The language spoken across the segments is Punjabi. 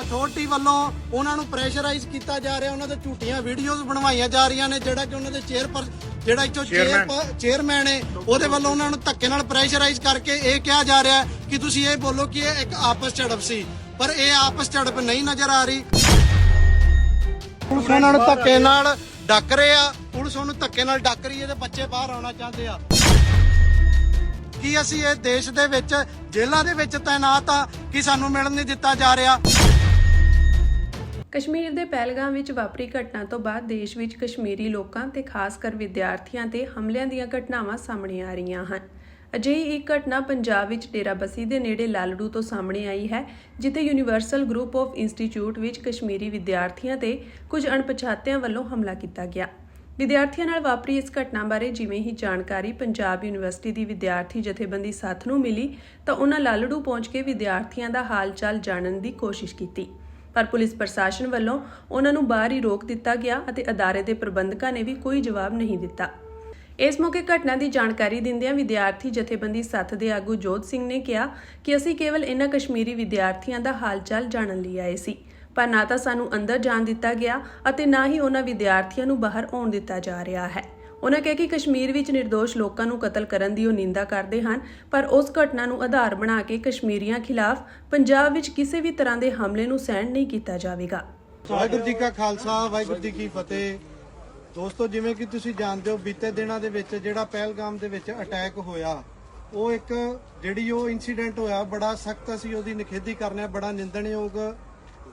ਅਥਾਰਟੀ ਵੱਲੋਂ ਉਹਨਾਂ ਨੂੰ ਪ੍ਰੈਸ਼ਰਾਈਜ਼ ਕੀਤਾ ਜਾ ਰਿਹਾ, ਉਹਨਾਂ ਦੇ ਝੂਠੀਆਂ ਵੀਡੀਓਜ਼ ਬਣਵਾਈਆਂ ਜਾ ਰਹੀਆਂ ਨੇ। ਜਿਹੜਾ ਕਿ ਉਹਨਾਂ ਦੇ ਚੇਅਰਮੈਨ ਹੈ ਉਹਦੇ ਵੱਲੋਂ ਉਹਨਾਂ ਨੂੰ ਧੱਕੇ ਨਾਲ ਪ੍ਰੈਸ਼ਰਾਈਜ਼ ਕਰਕੇ ਇਹ ਕਿਹਾ ਜਾ ਰਿਹਾ ਕਿ ਤੁਸੀਂ ਇਹ ਬੋਲੋ ਕਿ ਇਹ ਇੱਕ ਆਪਸ ਝੜਪ ਸੀ, ਪਰ ਇਹ ਆਪਸ ਝੜਪ ਨਹੀਂ ਨਜ਼ਰ ਆ ਰਹੀ। ਪੁਲਿਸ ਉਹਨਾਂ ਨੂੰ ਧੱਕੇ ਨਾਲ ਡੱਕ ਰਹੇ ਆ, ਪੁਲਿਸ ਉਹਨੂੰ ਧੱਕੇ ਨਾਲ ਡੱਕ ਰਹੀ ਹੈ ਤੇ ਬੱਚੇ ਬਾਹਰ ਆਉਣਾ ਚਾਹੁੰਦੇ ਆ। ਕੀ ਅਸੀਂ ਇਹ ਦੇਸ਼ ਦੇ ਵਿੱਚ ਜੇਲ੍ਹਾਂ ਦੇ ਵਿੱਚ ਤੈਨਾਤ ਆ ਕਿ ਸਾਨੂੰ ਮਿਲਣ ਨਹੀਂ ਦਿੱਤਾ ਜਾ ਰਿਹਾ? ਕਸ਼ਮੀਰ ਦੇ ਪਹਿਲਗਾਮ ਵਿੱਚ ਵਾਪਰੀ ਘਟਨਾ ਤੋਂ ਬਾਅਦ ਦੇਸ਼ ਵਿੱਚ ਕਸ਼ਮੀਰੀ ਲੋਕਾਂ ਤੇ ਖਾਸ ਕਰ ਵਿਦਿਆਰਥੀਆਂ ਤੇ ਹਮਲਿਆਂ ਦੀਆਂ ਘਟਨਾਵਾਂ ਸਾਹਮਣੇ ਆ ਰਹੀਆਂ ਹਨ। ਅਜਿਹੀ ਇੱਕ ਘਟਨਾ ਪੰਜਾਬ ਵਿੱਚ ਡੇਰਾਬੱਸੀ ਦੇ ਨੇੜੇ ਲਾਲੜੂ ਤੋਂ ਸਾਹਮਣੇ ਆਈ ਹੈ, ਜਿੱਥੇ ਯੂਨੀਵਰਸਲ ਗਰੁੱਪ ਆਫ ਇੰਸਟੀਚਿਊਟ ਵਿੱਚ ਕਸ਼ਮੀਰੀ ਵਿਦਿਆਰਥੀਆਂ ਤੇ ਕੁਝ ਅਣਪਛਾਤਿਆਂ ਵੱਲੋਂ ਹਮਲਾ ਕੀਤਾ ਗਿਆ। ਵਿਦਿਆਰਥੀਆਂ ਨਾਲ ਵਾਪਰੀ ਇਸ ਘਟਨਾ ਬਾਰੇ ਜਿਵੇਂ ਹੀ ਜਾਣਕਾਰੀ ਪੰਜਾਬ ਯੂਨੀਵਰਸਿਟੀ ਦੀ ਵਿਦਿਆਰਥੀ ਜਥੇਬੰਦੀ ਸਾਥ ਨੂੰ ਮਿਲੀ ਤਾਂ ਉਹਨਾਂ ਲਾਲੜੂ ਪਹੁੰਚ ਕੇ ਵਿਦਿਆਰਥੀਆਂ ਦਾ ਹਾਲ ਚਾਲ ਜਾਣਨ ਦੀ ਕੋਸ਼ਿਸ਼ ਕੀਤੀ, ਪਰ ਪੁਲਿਸ ਪ੍ਰਸ਼ਾਸਨ ਵੱਲੋਂ ਉਹਨਾਂ ਨੂੰ ਬਾਹਰ ਹੀ ਰੋਕ ਦਿੱਤਾ ਗਿਆ ਅਤੇ ਅਦਾਰੇ ਦੇ ਪ੍ਰਬੰਧਕਾਂ ਨੇ ਵੀ ਕੋਈ ਜਵਾਬ ਨਹੀਂ ਦਿੱਤਾ। ਇਸ ਮੌਕੇ ਘਟਨਾ ਦੀ ਜਾਣਕਾਰੀ ਦਿੰਦਿਆਂ ਵਿਦਿਆਰਥੀ ਜਥੇਬੰਦੀ ਸਾਥ ਦੇ ਆਗੂ ਜੋਤ ਸਿੰਘ ਨੇ ਕਿਹਾ ਕਿ ਅਸੀਂ ਕੇਵਲ ਇਹਨਾਂ ਕਸ਼ਮੀਰੀ ਵਿਦਿਆਰਥੀਆਂ ਦਾ ਹਾਲ ਚਾਲ ਜਾਣਨ ਲਈ ਆਏ ਸੀ, ਪਰ ਨਾ ਤਾਂ ਸਾਨੂੰ ਅੰਦਰ ਜਾਣ ਦਿੱਤਾ ਗਿਆ ਅਤੇ ਨਾ ਹੀ ਉਹਨਾਂ ਵਿਦਿਆਰਥੀਆਂ ਨੂੰ ਬਾਹਰ ਆਉਣ ਦਿੱਤਾ ਜਾ ਰਿਹਾ ਹੈ। ਉਹਨਾਂ ਕਿਹਾ ਕਿ ਕਸ਼ਮੀਰ ਵਿੱਚ ਨਿਰਦੋਸ਼ ਲੋਕਾਂ ਨੂੰ ਕਤਲ ਕਰਨ ਦੀ ਉਹ ਨਿੰਦਾ ਕਰਦੇ ਹਨ, ਪਰ ਉਸ ਘਟਨਾ ਨੂੰ ਆਧਾਰ ਬਣਾ ਕੇ ਕਸ਼ਮੀਰੀਆਂ ਖਿਲਾਫ ਪੰਜਾਬ ਵਿੱਚ ਕਿਸੇ ਵੀ ਤਰ੍ਹਾਂ ਦੇ ਹਮਲੇ ਨੂੰ ਸਹਿਣ ਨਹੀਂ ਕੀਤਾ ਜਾਵੇਗਾ। ਵਾਹਿਗੁਰੂ ਜੀ ਕਾ ਖਾਲਸਾ, ਵਾਹਿਗੁਰੂ ਜੀ ਕੀ ਫਤਿਹ। ਦੋਸਤੋ, ਜਿਵੇਂ ਕਿ ਤੁਸੀਂ ਜਾਣਦੇ ਹੋ, ਬੀਤੇ ਦਿਨਾਂ ਦੇ ਵਿੱਚ ਜਿਹੜਾ ਪਹਿਲਗਾਮ ਦੇ ਵਿੱਚ ਅਟੈਕ ਹੋਇਆ, ਉਹ ਇੱਕ ਉਹ ਇਨਸੀਡੈਂਟ ਹੋਇਆ, ਬੜਾ ਸਖਤ ਅਸੀਂ ਉਹਦੀ ਨਿਖੇਧੀ ਕਰਨੇ ਆ। ਬੜਾ ਨਿੰਦਣਯੋਗ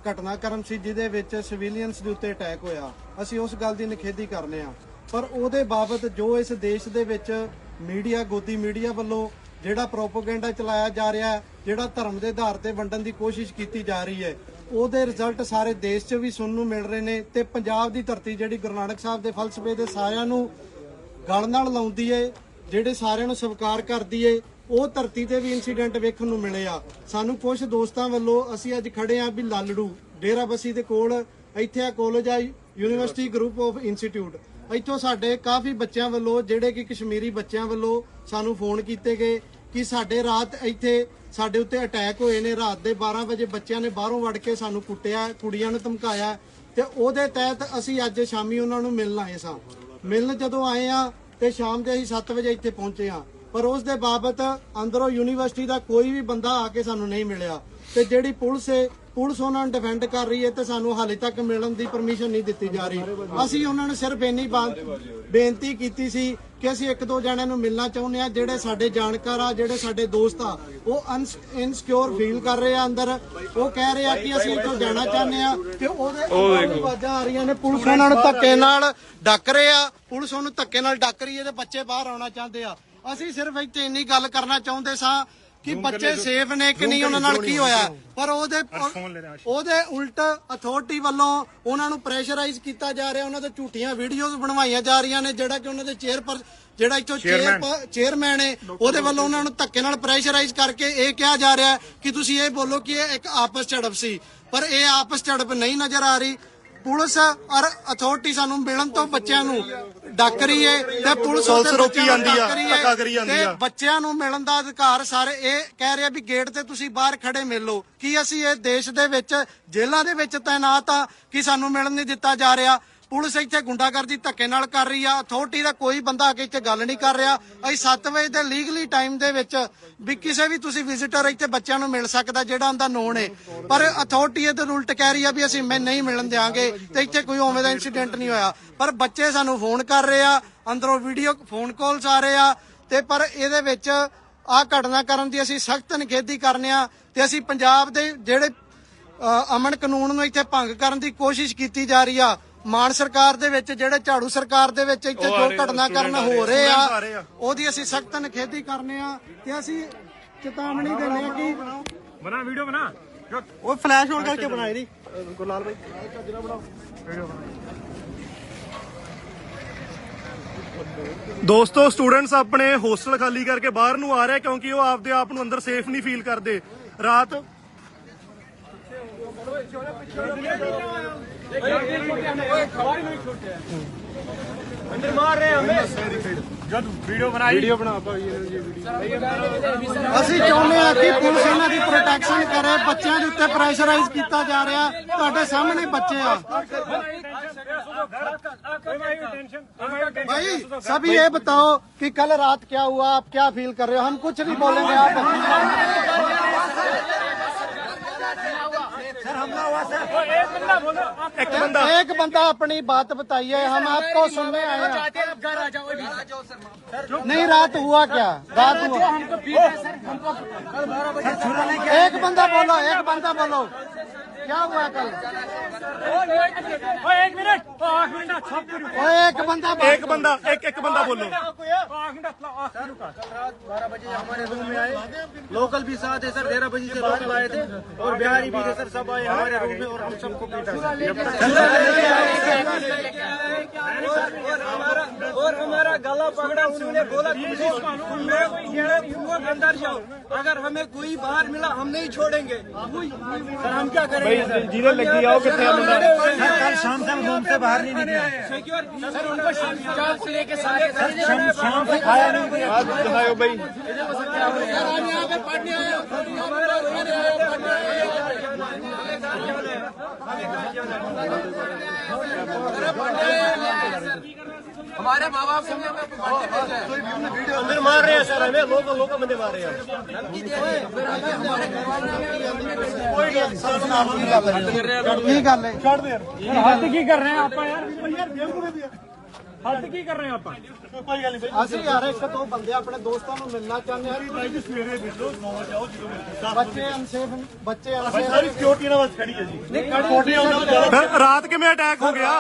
ਘਟਨਾਕ੍ਰਮ ਸੀ ਜਿਹਦੇ ਵਿੱਚ ਸਿਵਿਲੀਅਨਸ ਦੇ ਉੱਤੇ ਅਟੈਕ ਹੋਇਆ। ਅਸੀਂ ਉਸ ਗੱਲ ਦੀ ਨਿਖੇਧੀ ਕਰਨੇ ਆ, ਪਰ ਉਹਦੇ ਬਾਬਤ ਜੋ ਇਸ ਦੇਸ਼ ਦੇ ਵਿੱਚ ਮੀਡੀਆ, ਗੋਦੀ ਮੀਡੀਆ ਵੱਲੋਂ ਜਿਹੜਾ ਪ੍ਰੋਪੇਗੈਂਡਾ ਚਲਾਇਆ ਜਾ ਰਿਹਾ, ਜਿਹੜਾ ਧਰਮ ਦੇ ਆਧਾਰ ਤੇ ਵੰਡਣ ਦੀ ਕੋਸ਼ਿਸ਼ ਕੀਤੀ ਜਾ ਰਹੀ ਹੈ, ਉਹਦੇ ਰਿਜ਼ਲਟ ਸਾਰੇ ਦੇਸ਼ 'ਚ ਵੀ ਸੁਣਨ ਨੂੰ ਮਿਲ ਰਹੇ ਨੇ। ਤੇ ਪੰਜਾਬ ਦੀ ਧਰਤੀ ਜਿਹੜੀ ਗੁਰੂ ਨਾਨਕ ਸਾਹਿਬ ਦੇ ਫਲਸਫੇ ਦੇ ਸਾਰਿਆਂ ਨੂੰ ਗਲ ਨਾਲ ਲਾਉਂਦੀ ਏ, ਜਿਹੜੇ ਸਾਰਿਆਂ ਨੂੰ ਸਵੀਕਾਰ ਕਰਦੀ ਏ, ਉਹ ਧਰਤੀ ਤੇ ਵੀ ਇਨਸੀਡੈਂਟ ਵੇਖਣ ਨੂੰ ਮਿਲੇ ਆ। ਸਾਨੂੰ ਕੁਝ ਦੋਸਤਾਂ ਵੱਲੋਂ ਅਸੀਂ ਅੱਜ ਖੜੇ ਆ ਵੀ ਲਾਲੜੂ ਡੇਰਾਬੱਸੀ ਦੇ ਕੋਲ ਇੱਥੇ ਆ ਕਾਲਜ ਆ ਯੂਨੀਵਰਸਿਟੀ ਗਰੁੱਪ ਆਫ ਇੰਸਟੀਚਿਊਟ। ਇੱਥੋਂ ਸਾਡੇ ਕਾਫੀ ਬੱਚਿਆਂ ਵੱਲੋਂ, ਜਿਹੜੇ ਕਿ ਕਸ਼ਮੀਰੀ ਬੱਚਿਆਂ ਵੱਲੋਂ ਸਾਨੂੰ ਫੋਨ ਕੀਤੇ ਗਏ ਕਿ ਸਾਡੇ ਰਾਤ ਇੱਥੇ ਸਾਡੇ ਉੱਤੇ ਅਟੈਕ ਹੋਏ ਨੇ। ਰਾਤ ਦੇ 12 ਵਜੇ ਬੱਚਿਆਂ ਨੇ ਬਾਹਰੋਂ ਵੜ ਕੇ ਸਾਨੂੰ ਕੁੱਟਿਆ, ਕੁੜੀਆਂ ਨੂੰ ਧਮਕਾਇਆ, ਤੇ ਉਹਦੇ ਤਹਿਤ ਅਸੀਂ ਅੱਜ ਸ਼ਾਮੀ ਉਹਨਾਂ ਨੂੰ ਮਿਲਣ ਆਏ ਸਾਂ। ਮਿਲਣ ਜਦੋਂ ਆਏ ਆ ਤੇ ਸ਼ਾਮ ਦੇ ਅਸੀਂ 7 ਵਜੇ ਇੱਥੇ ਪਹੁੰਚੇ ਆ, ਪਰ ਉਸ ਦੇ ਬਾਬਤ ਅੰਦਰੋਂ ਯੂਨੀਵਰਸਿਟੀ ਦਾ ਕੋਈ ਵੀ ਬੰਦਾ ਆ ਕੇ ਸਾਨੂੰ ਨਹੀਂ ਮਿਲਿਆ। ਤੇ ਜਿਹੜੀ ਪੁਲਿਸ ਉਹਨਾਂ ਨੂੰ ਡਿਫੈਂਡ ਕਰ ਰਹੀ ਹੈ ਤੇ ਸਾਨੂੰ ਹਾਲੇ ਤੱਕ ਮਿਲਣ ਦੀ ਪਰਮਿਸ਼ਨ ਨਹੀਂ ਦਿੱਤੀ ਜਾ ਰਹੀ। ਅਸੀਂ ਉਹਨਾਂ ਨੂੰ ਸਿਰਫ ਇੰਨੀ ਬੇਨਤੀ ਕੀਤੀ ਸੀ ਕਿ ਅਸੀਂ ਇੱਕ ਦੋ ਜਣਿਆਂ ਨੂੰ ਮਿਲਣਾ ਚਾਹੁੰਦੇ ਆ, ਜਿਹੜੇ ਸਾਡੇ ਜਾਣਕਾਰ ਆ, ਜਿਹੜੇ ਸਾਡੇ ਦੋਸਤ ਆ, ਉਹ ਇਨਸਿਕਿਉਰ ਫੀਲ ਕਰ ਰਹੇ ਆ ਅੰਦਰ। ਉਹ ਕਹਿ ਰਹੇ ਆ ਕਿ ਅਸੀਂ ਇੱਥੋਂ ਜਾਣਾ ਚਾਹੁੰਦੇ ਆ ਤੇ ਉਹਦੇ ਆਵਾਜ਼ਾਂ ਆ ਰਹੀਆਂ ਨੇ। ਪੁਲਿਸ ਉਹਨਾਂ ਨੂੰ ਧੱਕੇ ਨਾਲ ਡੱਕ ਰਹੇ ਆ, ਪੁਲਿਸ ਉਹਨੂੰ ਧੱਕੇ ਨਾਲ ਡੱਕ ਰਹੀ ਹੈ ਤੇ ਬੱਚੇ ਬਾਹਰ ਆਉਣਾ ਚਾਹੁੰਦੇ ਆ। ਅਸੀਂ ਸਿਰਫ ਇੱਥੇ ਇੰਨੀ ਗੱਲ ਕਰਨਾ ਚਾਹੁੰਦੇ ਸਾਂ ਕਿ ਬੱਚੇ ਸੇਫ ਨੇ ਕਿ ਨਹੀਂ, ਉਹਨਾਂ ਨਾਲ ਕੀ ਹੋਇਆ, ਪਰ ਉਹਦੇ ਉਲਟ ਅਥਾਰਟੀ ਵੱਲੋਂ ਉਹਨਾਂ ਨੂੰ ਪ੍ਰੈਸ਼ਰਾਈਜ਼ ਕੀਤਾ ਜਾ ਰਿਹਾ, ਉਹਨਾਂ ਦੇ ਝੂਠੀਆਂ ਵੀਡੀਓਜ਼ ਬਣਵਾਈਆਂ ਜਾ ਰਹੀਆਂ ਨੇ। ਜਿਹੜਾ ਕਿ ਉਹਨਾਂ ਦੇ ਚੇਅਰਮੈਨ ਹੈ ਉਹਦੇ ਵੱਲੋਂ ਉਹਨਾਂ ਨੂੰ ਧੱਕੇ ਨਾਲ ਪ੍ਰੈਸ਼ਰਾਈਜ਼ ਕਰਕੇ ਇਹ ਕਿਹਾ ਜਾ ਰਿਹਾ ਕਿ ਤੁਸੀਂ ਇਹ ਬੋਲੋ ਕਿ ਇਹ ਇੱਕ ਆਪਸ ਝੜਪ ਸੀ, ਪਰ ਇਹ ਆਪਸ ਝੜਪ ਨਹੀਂ ਨਜ਼ਰ ਆ ਰਹੀ। ਪੁਲਿਸ ਔਰ ਅਥਾਰਟੀ ਸਾਨੂੰ ਮਿਲਣ ਤੋਂ ਬੱਚਿਆਂ ਨੂੰ ਡੱਕ ਰਹੀ ਹੈ ਤੇ ਪੁਲਿਸ ਰੋਕੀ ਜਾਂਦੀ ਆ, ਧੱਕਾ ਕਰੀ ਜਾਂਦੀ ਆ। ਬੱਚਿਆਂ ਨੂੰ ਮਿਲਣ ਦਾ ਅਧਿਕਾਰ ਸਾਰੇ ਇਹ ਕਹਿ ਰਹੇ ਆ ਵੀ ਗੇਟ ਤੇ ਤੁਸੀਂ ਬਾਹਰ ਖੜੇ ਮਿਲ ਲਓ। ਕੀ ਅਸੀਂ ਇਹ ਦੇਸ਼ ਦੇ ਵਿੱਚ ਜੇਲ੍ਹਾਂ ਦੇ ਵਿੱਚ ਤੈਨਾਤ ਆ ਕਿ ਸਾਨੂੰ ਮਿਲਣ ਨਹੀਂ ਦਿੱਤਾ ਜਾ ਰਿਹਾ? ਪੁਲਿਸ ਇੱਥੇ ਗੁੰਡਾਗਰਦੀ ਧੱਕੇ ਨਾਲ ਕਰ ਰਹੀ ਆ, ਅਥਾਰਟੀ ਦਾ ਕੋਈ ਬੰਦਾ ਆ ਕੇ ਇੱਥੇ ਗੱਲ ਨਹੀਂ ਕਰ ਰਿਹਾ। ਅਸੀਂ 7 ਵਜੇ ਦੇ ਲੀਗਲੀ ਟਾਈਮ ਦੇ ਵਿੱਚ ਵੀ ਕਿਸੇ ਵੀ ਤੁਸੀਂ ਵਿਜ਼ਿਟਰ ਇੱਥੇ ਬੱਚਿਆਂ ਨੂੰ ਮਿਲ ਸਕਦਾ ਜਿਹੜਾ ਉਹਦਾ ਨੋਨ ਹੈ, ਪਰ ਅਥਾਰਟੀ ਇਹਦੇ ਉਲਟ ਕਹਿ ਰਹੀ ਆ ਵੀ ਅਸੀਂ ਨਹੀਂ ਮਿਲਣ ਦਿਆਂਗੇ ਤੇ ਇੱਥੇ ਕੋਈ ਉਵੇਂ ਦਾ ਇਨਸੀਡੈਂਟ ਨਹੀਂ ਹੋਇਆ। ਪਰ ਬੱਚੇ ਸਾਨੂੰ ਫੋਨ ਕਰ ਰਹੇ ਆ, ਅੰਦਰੋਂ ਵੀਡੀਓ ਫੋਨ ਕਾਲਸ ਆ ਰਹੇ ਆ, ਤੇ ਪਰ ਇਹਦੇ ਵਿੱਚ ਆਹ ਘਟਨਾ ਕਰਨ ਦੀ ਅਸੀਂ ਸਖਤ ਨਿਖੇਧੀ ਕਰਨੇ ਆ। ਤੇ ਅਸੀਂ ਪੰਜਾਬ ਦੇ ਜਿਹੜੇ ਅਮਨ ਕਾਨੂੰਨ ਨੂੰ ਇੱਥੇ ਭੰਗ ਕਰਨ ਦੀ ਕੋਸ਼ਿਸ਼ ਕੀਤੀ ਜਾ ਰਹੀ ਆ। ਮਾਨ ਸਰਕਾਰ ਦੇ ਵਿੱਚ, ਜਿਹੜੇ ਝਾੜੂ ਸਰਕਾਰ ਦੇ ਵਿੱਚ ਇੱਥੇ ਜੋ ਘਟਨਾਕ੍ਰਮ ਹੋ ਰਹੇ ਆ, ਉਹਦੀ ਅਸੀਂ ਸਖਤ ਨਿਖੇਧੀ ਕਰਨੇ ਆ ਤੇ ਅਸੀਂ ਚੇਤਾਵਨੀ ਦਿੰਦੇ ਆ ਕਿ ਬਣਾ ਵੀਡੀਓ ਬਣਾ, ਉਹ ਫਲੈਸ਼ ਆਨ ਕਰਕੇ ਬਣਾਏ ਨਹੀਂ ਗੁਰਲਾਲ ਭਾਈ ਵੀਡੀਓ ਬਣਾ। ਦੋਸਤੋ, ਸਟੂਡੈਂਟਸ ਆਪਣੇ ਹੋਸਟਲ ਖਾਲੀ ਕਰਕੇ ਬਾਹਰ ਨੂੰ ਆ ਰਹੇ ਕਿਉਂਕਿ ਉਹ ਆਪਦੇ ਆਪ ਨੂੰ ਅੰਦਰ ਸੇਫ ਨਹੀਂ ਫੀਲ ਕਰਦੇ। ਰਾਤ अंदर मार रहे हैं हमें जब वीडियो बनाई वीडियो बना ਅਸੀਂ ਚਾਹੁੰਦੇ ਹਾਂ ਕਿ ਪੁਲਿਸ ਇਹਨਾਂ ਦੀ ਪ੍ਰੋਟੈਕਸ਼ਨ ਕਰੇ ਬੱਚਿਆਂ ਦੇ ਉੱਤੇ ਪ੍ਰੈਸ਼ਰਾਈਜ਼ ਕੀਤਾ ਜਾ ਰਿਹਾ ਤੁਹਾਡੇ ਸਾਹਮਣੇ ਬੱਚੇ ਆ भाई सभी ये बताओ कि कल रात क्या हुआ आप क्या फील कर रहे हो हम कुछ नहीं बोलेंगे आप एक बंदा अपनी बात बताइए हम आपको सुनने आए हैं नहीं रात हुआ क्या रात हुआ एक बंदा बोलो क्या हुआ कल एक मिनट एक बंदा एक बंदा बोलो 12 बजे हमारे रूम में आए लोकल भी साथ है सर 13 बजे से लोकल आए थे और बिहारी भी थे सर सब आए हमारे रूम में और हम सबको पीटा और हमारा गला पकड़ा उन्होंने बोला अंदर जाओ अगर हमें कोई बाहर मिला हम नहीं छोड़ेंगे सर हम क्या करेंगे जिन्हें लगी आओ कितने कल शाम से रूम से बाहर नहीं निकले सर उनको शाम से लेके सारे शाम से खाया नहीं दिखाओ भाई हमारे माँ बाप से अंदर मार रहे हैं सर हमें लोग बंदे मार रहे हैं की गल है हद की कर रहे हैं आप यार हद की कर रहे हैं आप ਅਸੀਂ ਯਾਰ ਇੱਕ ਦੋ ਬੰਦੇ ਆਪਣੇ ਦੋਸਤਾਂ ਨੂੰ ਮਿਲਣਾ ਚਾਹੁੰਦੇ ਹਾਂ ਸਵੇਰੇ ਮਿਲੋ 9 ਜਾਓ ਜਦੋਂ ਬੱਚੇ ਅਨਸੇਫ ਬੱਚੇ ਸਾਰੀ ਸਿਕਿਉਰਿਟੀ ਨਾਲ ਬਸ ਖੜੀ ਹੈ ਜੀ ਰਾਤ ਕਿਵੇਂ ਅਟੈਕ ਹੋ ਗਿਆ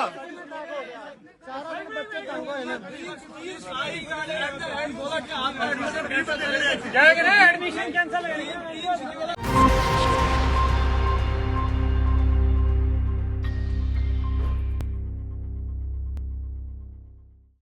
एडमिशन कैंसिल